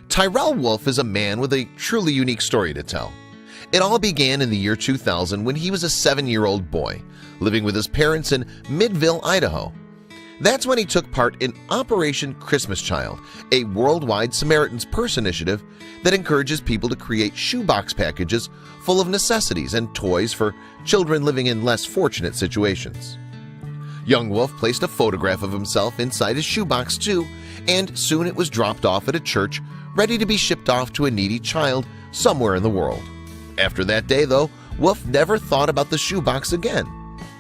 Tyrell Wolf is a man with a truly unique story to tell. It all began in the year 2000 when he was a 7-year-old boy living with his parents in Midville, Idaho. That's when he took part in Operation Christmas Child, a worldwide Samaritan's Purse initiative that encourages people to create shoebox packages full of necessities and toys for children living in less fortunate situations. Young Wolf placed a photograph of himself inside his shoebox too, and soon it was dropped off at a church ready to be shipped off to a needy child somewhere in the world. After that day, though, Wolf never thought about the shoebox again.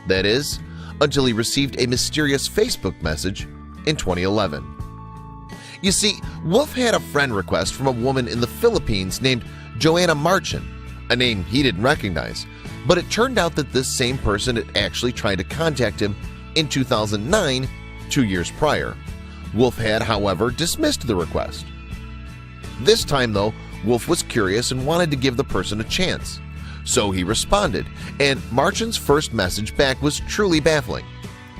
That is, until he received a mysterious Facebook message in 2011. You see, Wolf had a friend request from a woman in the Philippines named Joanna Marchin, a name he didn't recognize, but it turned out that this same person had actually tried to contact him in 2009, 2 years prior. Wolf had, however, dismissed the request. This time, though, Wolf was curious and wanted to give the person a chance. So he responded, and Marchin's first message back was truly baffling.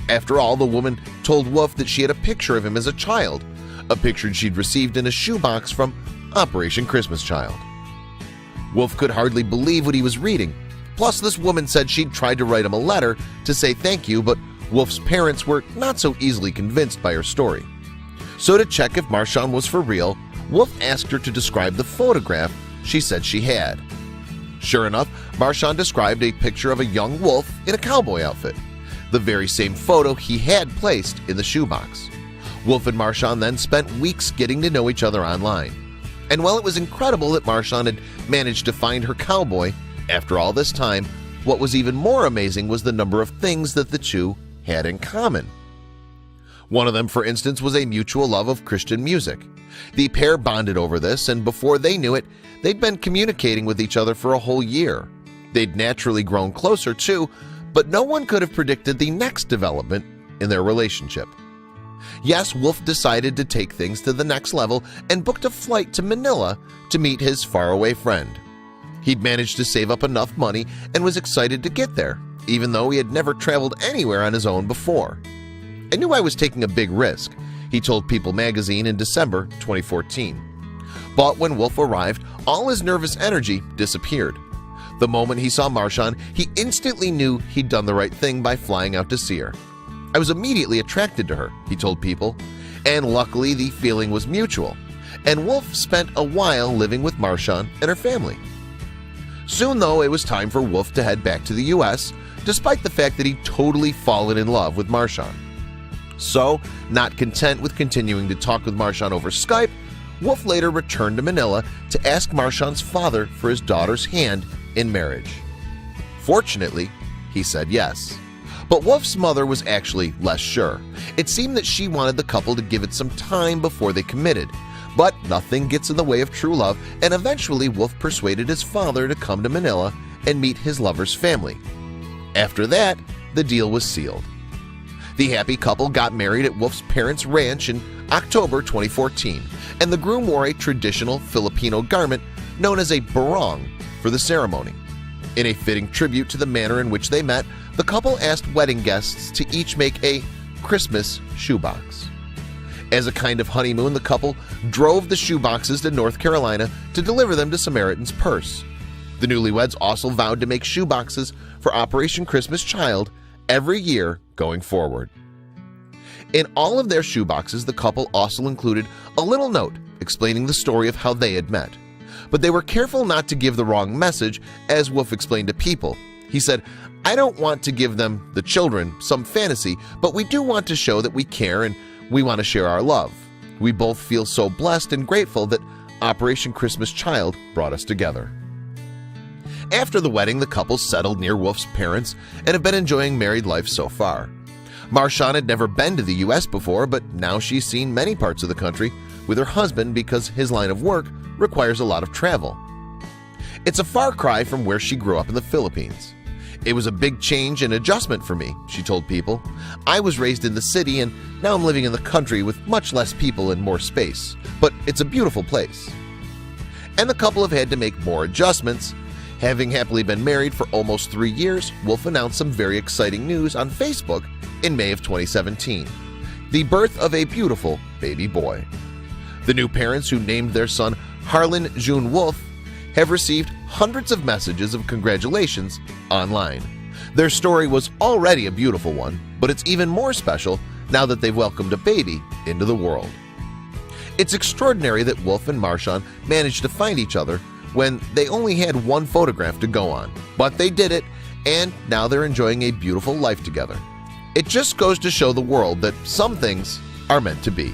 After all, the woman told Wolf that she had a picture of him as a child, a picture she'd received in a shoebox from Operation Christmas Child. Wolf could hardly believe what he was reading. Plus, this woman said she'd tried to write him a letter to say thank you, but Wolf's parents were not so easily convinced by her story. So to check if Marchin was for real, Wolf asked her to describe the photograph she said she had. Sure enough, Marchin described a picture of a young wolf in a cowboy outfit, the very same photo he had placed in the shoebox. Wolf and Marchin then spent weeks getting to know each other online. And while it was incredible that Marchin had managed to find her cowboy after all this time, what was even more amazing was the number of things that the two had in common. One of them, for instance, was a mutual love of Christian music. The pair bonded over this, and before they knew it, they'd been communicating with each other for a whole year. They'd naturally grown closer too, but no one could have predicted the next development in their relationship. Yes, Wolf decided to take things to the next level and booked a flight to Manila to meet his faraway friend. He'd managed to save up enough money and was excited to get there, even though he had never traveled anywhere on his own before. "I knew I was taking a big risk," he told People magazine in December 2014. But when Wolf arrived, all his nervous energy disappeared. The moment he saw Marchin, he instantly knew he'd done the right thing by flying out to see her. "I was immediately attracted to her," he told People, and luckily the feeling was mutual, and Wolf spent a while living with Marchin and her family. Soon, though, it was time for Wolf to head back to the US, despite the fact that he'd totally fallen in love with Marchin. So, not content with continuing to talk with Marchin over Skype, Wolf later returned to Manila to ask Marchin's father for his daughter's hand in marriage. Fortunately, he said yes. But Wolf's mother was actually less sure. It seemed that she wanted the couple to give it some time before they committed. But nothing gets in the way of true love, and eventually Wolf persuaded his father to come to Manila and meet his lover's family. After that, the deal was sealed. The happy couple got married at Wolf's parents' ranch in October 2014, and the groom wore a traditional Filipino garment known as a barong for the ceremony. In a fitting tribute to the manner in which they met, the couple asked wedding guests to each make a Christmas shoebox. As a kind of honeymoon, the couple drove the shoeboxes to North Carolina to deliver them to Samaritan's Purse. The newlyweds also vowed to make shoeboxes for Operation Christmas Child every year going forward. In all of their shoeboxes, the couple also included a little note explaining the story of how they had met. But they were careful not to give the wrong message, as Wolf explained to People. He said, "I don't want to give them, the children, some fantasy, but we do want to show that we care and we want to share our love. We both feel so blessed and grateful that Operation Christmas Child brought us together." After the wedding, the couple settled near Wolf's parents and have been enjoying married life so far. Marchin had never been to the US before, but now she's seen many parts of the country with her husband because his line of work requires a lot of travel. It's a far cry from where she grew up in the Philippines. "It was a big change and adjustment for me," she told People. "I was raised in the city and now I'm living in the country with much less people and more space, but it's a beautiful place." And the couple have had to make more adjustments. Having happily been married for almost 3 years, Wolf announced some very exciting news on Facebook in May of 2017: the birth of a beautiful baby boy. The new parents, who named their son Harlan June Wolf, have received hundreds of messages of congratulations online. Their story was already a beautiful one, but it's even more special now that they've welcomed a baby into the world. It's extraordinary that Wolf and Marshawn managed to find each other when they only had one photograph to go on, but they did it, and now they're enjoying a beautiful life together. It just goes to show the world that some things are meant to be.